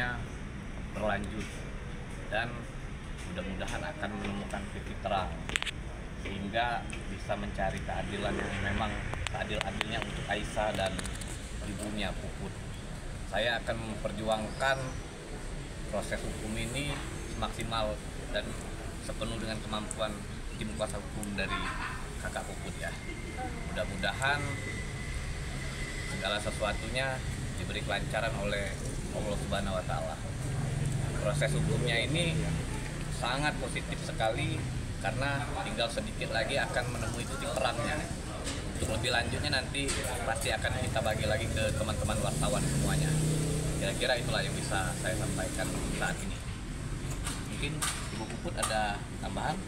prosesnya berlanjut dan mudah-mudahan akan menemukan titik terang sehingga bisa mencari keadilan yang memang seadil-adilnya untuk Aisyah dan ibunya Puput. Saya akan memperjuangkan proses hukum ini semaksimal dan sepenuh dengan kemampuan tim kuasa hukum dari kakak Puput ya. Mudah-mudahan segala sesuatunya diberi kelancaran oleh Allah Subhanahu wa Ta'ala. Proses hukumnya ini sangat positif sekali karena tinggal sedikit lagi akan menemui titik terangnya. Untuk lebih lanjutnya nanti pasti akan kita bagi lagi ke teman-teman wartawan semuanya. Kira-kira itulah yang bisa saya sampaikan saat ini. Mungkin Ibu Puput ada tambahan?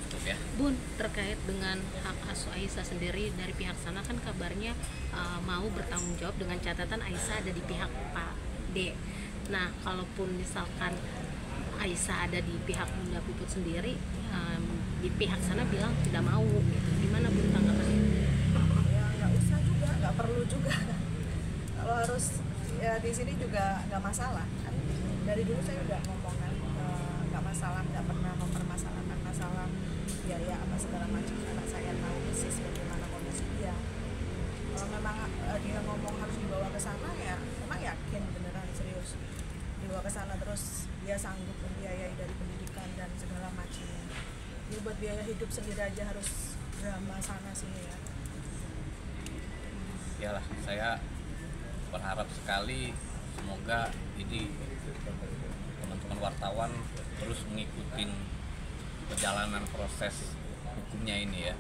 Cukup ya. Bun, terkait dengan hak asuh Aisyah sendiri dari pihak sana kan kabarnya mau bertanggung jawab dengan catatan Aisyah ada di pihak Pak D. Nah, kalaupun misalkan Aisyah ada di pihak Bunda Puput sendiri, di pihak sana bilang tidak mau gitu. Gimana Bun tanggapannya? Ya nggak usah juga, nggak perlu juga. Kalau harus ya di sini juga nggak masalah kan. Dari dulu saya udah ngomong kan, nggak masalah, nggak pernah mempermasalahkan masalah biaya apa segala macam. Karena saya tahu persis bagaimana kondisi dia. Kalau memang dia ngomong harus dibawa ke sana ya, memang yakin beneran serius dibawa ke sana, terus dia sanggup membiayai dari pendidikan dan segala macam. Dia buat biaya hidup sendiri aja harus drama sana sini ya. Iyalah, saya berharap sekali semoga ini teman-teman wartawan terus mengikuti perjalanan proses hukumnya ini ya,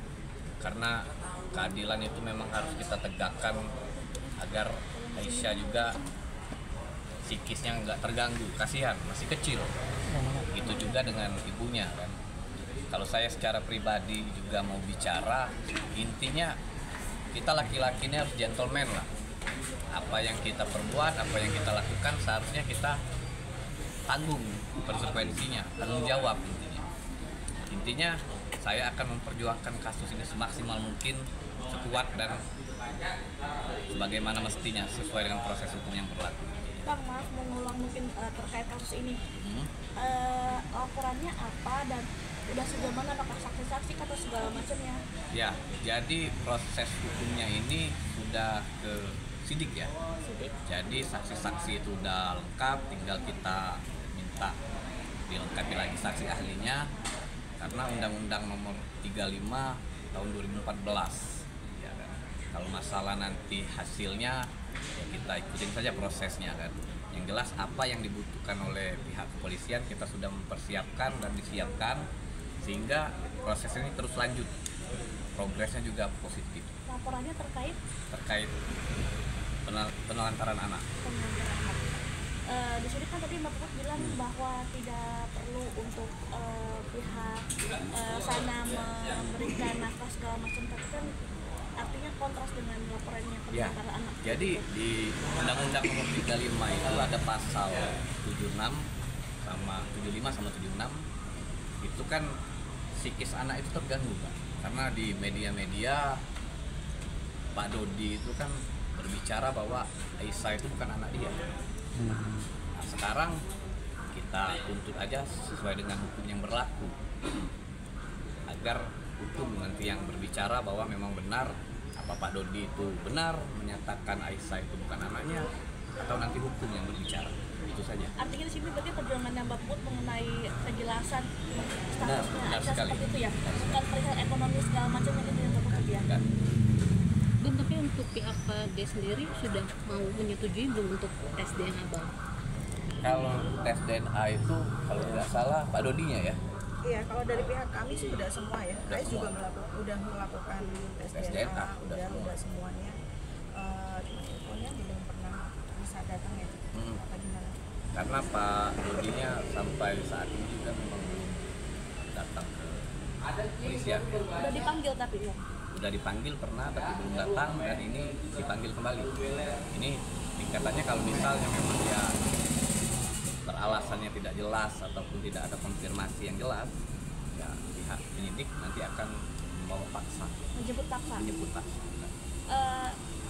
karena keadilan itu memang harus kita tegakkan agar Aisyah juga psikisnya nggak terganggu, kasihan masih kecil. Itu juga dengan ibunya kan. Kalau saya secara pribadi juga mau bicara, intinya kita laki-laki ini harus gentleman lah. Apa yang kita perbuat, apa yang kita lakukan seharusnya kita tanggung konsekuensinya, tanggung jawab intinya. Intinya saya akan memperjuangkan kasus ini semaksimal mungkin, sekuat dan sebagaimana mestinya sesuai dengan proses hukum yang berlaku. Bang, maaf mengulang mungkin terkait kasus ini. Laporannya apa dan udah sejauh mana, apakah saksi-saksi atau segala macamnya? Ya, jadi proses hukumnya ini sudah ke sidik ya. Sidik. Jadi saksi-saksi itu udah lengkap, tinggal kita minta dilengkapi lagi saksi ahlinya karena Undang-Undang Nomor 35 tahun 2014. Ya kan. Kalau masalah nanti hasilnya ya kita ikutin saja prosesnya kan. Yang jelas apa yang dibutuhkan oleh pihak kepolisian kita sudah mempersiapkan dan disiapkan sehingga proses ini terus lanjut. Progresnya juga positif. Laporannya Terkait penelantaran anak. Di sini kan tadi Mbak Puput bilang bahwa tidak perlu untuk pihak sana memberikan nafkah segala macam, tapi kan artinya kontras dengan laporannya Ya, penelantaran anak. jadi di Undang-Undang Nomor 35 itu ada pasal 76 sama 76 itu kan psikis anak itu terganggu kan, karena di media-media Pak Dodi itu kan berbicara bahwa Aisyah itu bukan anak dia. Nah, sekarang kita tuntut aja sesuai dengan hukum yang berlaku agar hukum nanti yang berbicara bahwa memang benar apa Pak Dodi itu benar menyatakan Aisyah itu bukan anaknya atau nanti hukum yang berbicara, itu saja. Artinya di sini berarti perjuangannya Mbak Puput mengenai kejelasan statusnya Benar Aisyah sekali. seperti itu ya, bukan perihal ekonomi segala macam yang itu yang Mbak Puput ya. Kan? Bun, tapi untuk pihak Pak D sendiri sudah mau menyetujui belum untuk tes DNA Bang? Kalau tes DNA itu kalau nggak salah Pak Dodinya ya. Iya, kalau dari pihak kami sih udah semua ya. Udah Saya juga semua. udah melakukan tes Tes DNA, DNA, udah semua. udah semuanya. Cuma infonya belum pernah bisa datang ya. Apa gimana? Karena Pak Dodinya sampai saat ini juga memang belum datang ke polisian. Udah dipanggil tapi ya. Udah dipanggil pernah tapi belum datang dan ini dipanggil kembali. Ini tingkatannya kalau misalnya memang dia beralasannya tidak jelas ataupun tidak ada konfirmasi yang jelas, ya pihak penyidik nanti akan membawa paksa, Menjemput paksa. menjemput paksa.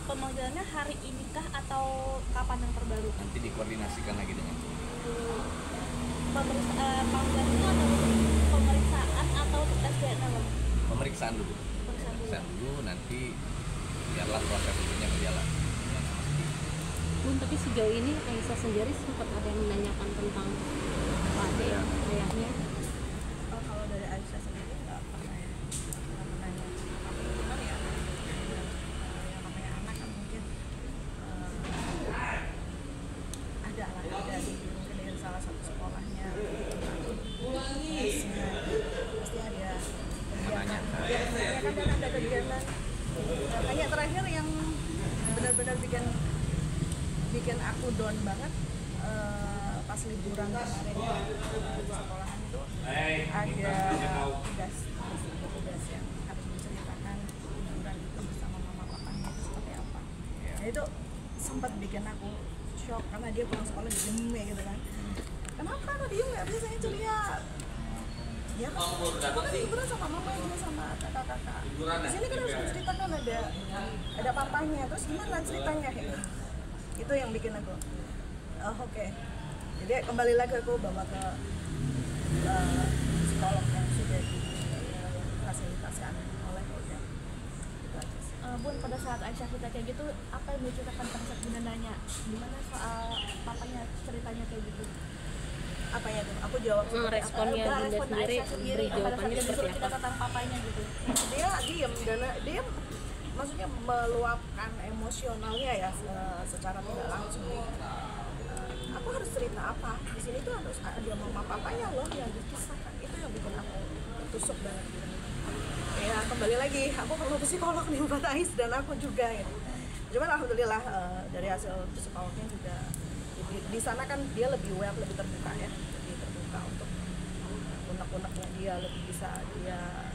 pemanggilannya hari inikah atau kapan yang terbaru? Nanti dikoordinasikan lagi dengan Panggilan itu atau pemeriksaan atau tes DNA Bang? pemeriksaan dulu. Pemeriksaan dulu, nanti biarlah proses hukumnya berjalan. Bun, tapi sejauh ini Aisyah sendiri sempat ada yang menanyakan tentang Pak D, ayahnya. Oh, kalau dari Aisyah sendiri nggak pernah ya, nggak menanya apa cuman ya yang namanya anak kan mungkin ada lah dari mungkin dari salah satu sekolahnya pasti ada Menanyakan. ya kan dan ada kegiatan kayak terakhir yang benar-benar bikin aku down banget pas liburan kemarin di sekolahan itu ada tugas yang harus menceritakan liburan itu bersama mama papanya itu seperti apa. Nah itu sempat bikin aku shock karena dia pulang sekolah diem ya gitu kan. Kenapa kok diem nggak biasanya ceria? Ya kan aku kan liburan sama mama juga sama kakak-kakak. Di sini kan harus menceritakan ada papanya, terus gimana ceritanya gitu. Itu yang bikin aku oke. Jadi kembali lagi aku bawa ke psikolog yang sudah difasilitasikan oleh Oda. Itu aja sih. Bun, pada saat Aisyah cerita kayak gitu, apa yang diceritakan pada saat Bunda nanya gimana soal papanya ceritanya kayak gitu? Apa ya tuh? Aku jawab seperti apa? Responnya Bunda Respon sendiri, Aisyah beri pada saat jawabannya dia seperti disuruh cerita apa? tentang papanya gitu. Dia diem dan dia maksudnya meluapkan emosionalnya ya secara tidak langsung. Aku harus cerita apa? Di sini tuh harus ada mama papanya loh yang dikisahkan. Itu yang bikin aku tusuk banget gitu. Ya kembali lagi, aku perlu psikolog nih buat Ais dan aku juga gitu. Cuman alhamdulillah dari hasil psikolognya juga di sana kan dia lebih aware, lebih terbuka ya, lebih terbuka untuk unek-uneknya dia lebih bisa dia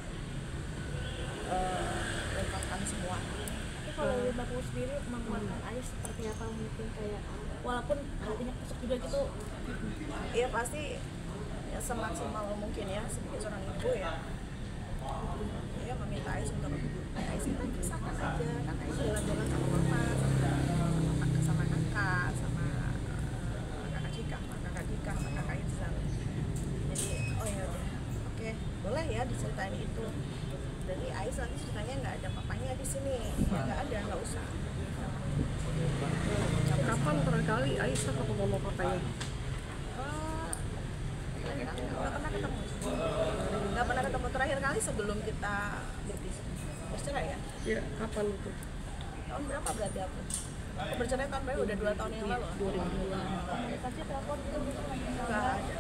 ungkapkan semua. Tapi kalau Bunda Puput sendiri menguatkan Ais seperti apa mungkin kayak walaupun hatinya kusuk juga gitu. Iya pasti ya semaksimal mungkin ya sebagai seorang ibu ya. Dia meminta Ais untuk Ais kita kisahkan aja kan Ais jalan-jalan sama mama, sama kakak, sama kakak Cika, sama kakak Irzal. Jadi oh ya udah, oke boleh ya diceritain itu. Jadi Ais nanti ceritanya nggak ada papanya di sini, ya nggak ada, nggak usah. Kapan terakhir Aisyah ketemu sama papanya? Nggak pernah ketemu. Nggak pernah ketemu terakhir kali sebelum kita bercerai ya. Ya, kapan itu? Tahun berapa berarti aku? Aku bercerai tahun berapa? Udah 2 tahun yang lalu. 2002. Komunikasi telepon gitu Nggak ada.